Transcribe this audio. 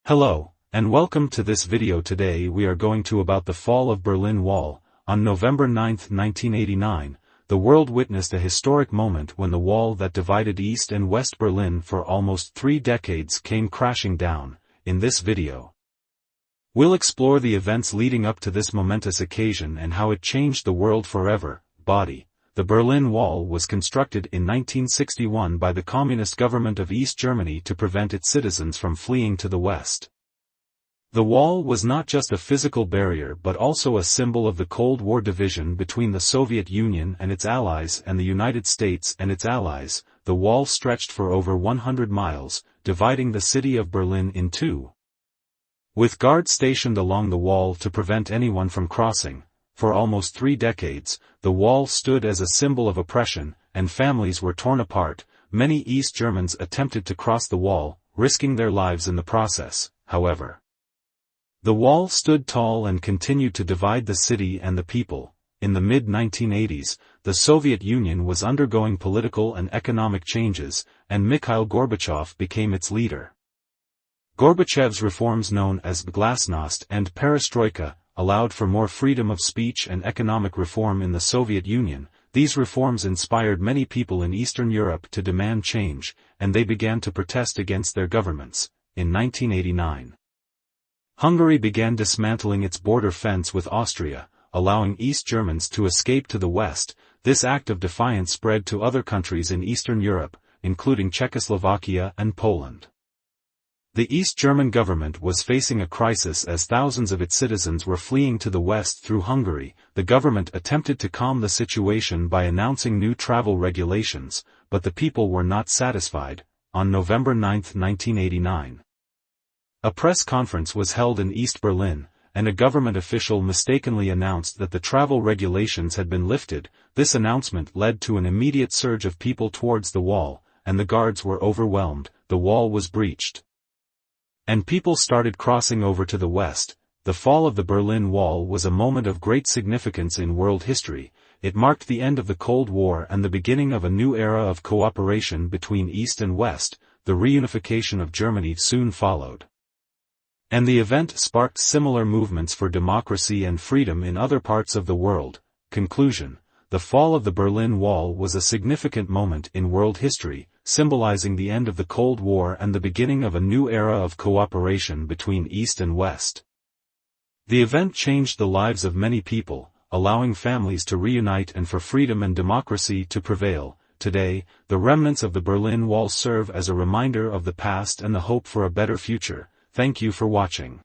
Hello, and welcome to this video. Today we are going to about the fall of Berlin Wall. On November 9, 1989, the world witnessed a historic moment when the wall that divided East and West Berlin for almost 3 decades came crashing down. In this video, we'll explore the events leading up to this momentous occasion and how it changed the world forever. The Berlin Wall was constructed in 1961 by the Communist government of East Germany to prevent its citizens from fleeing to the West. The wall was not just a physical barrier but also a symbol of the Cold War division between the Soviet Union and its allies and the United States and its allies. The wall stretched for over 100 miles, dividing the city of Berlin in two. With guards stationed along the wall to prevent anyone from crossing, for almost 3 decades, the wall stood as a symbol of oppression, and families were torn apart. Many East Germans attempted to cross the wall, risking their lives in the process. However, the wall stood tall and continued to divide the city and the people. In the mid-1980s, the Soviet Union was undergoing political and economic changes, and Mikhail Gorbachev became its leader. Gorbachev's reforms, known as Glasnost and Perestroika, allowed for more freedom of speech and economic reform in the Soviet Union. These reforms inspired many people in Eastern Europe to demand change, and they began to protest against their governments. In 1989, Hungary began dismantling its border fence with Austria, allowing East Germans to escape to the West. This act of defiance spread to other countries in Eastern Europe, including Czechoslovakia and Poland. The East German government was facing a crisis as thousands of its citizens were fleeing to the West through Hungary. The government attempted to calm the situation by announcing new travel regulations, but the people were not satisfied. On November 9, 1989, a press conference was held in East Berlin, and a government official mistakenly announced that the travel regulations had been lifted. This announcement led to an immediate surge of people towards the wall, and the guards were overwhelmed. The wall was breached, and people started crossing over to the West. The fall of the Berlin Wall was a moment of great significance in world history. It marked the end of the Cold War and the beginning of a new era of cooperation between East and West. The reunification of Germany soon followed, and the event sparked similar movements for democracy and freedom in other parts of the world. Conclusion: the fall of the Berlin Wall was a significant moment in world history, symbolizing the end of the Cold War and the beginning of a new era of cooperation between East and West. The event changed the lives of many people, allowing families to reunite and for freedom and democracy to prevail. Today, the remnants of the Berlin Wall serve as a reminder of the past and the hope for a better future. Thank you for watching.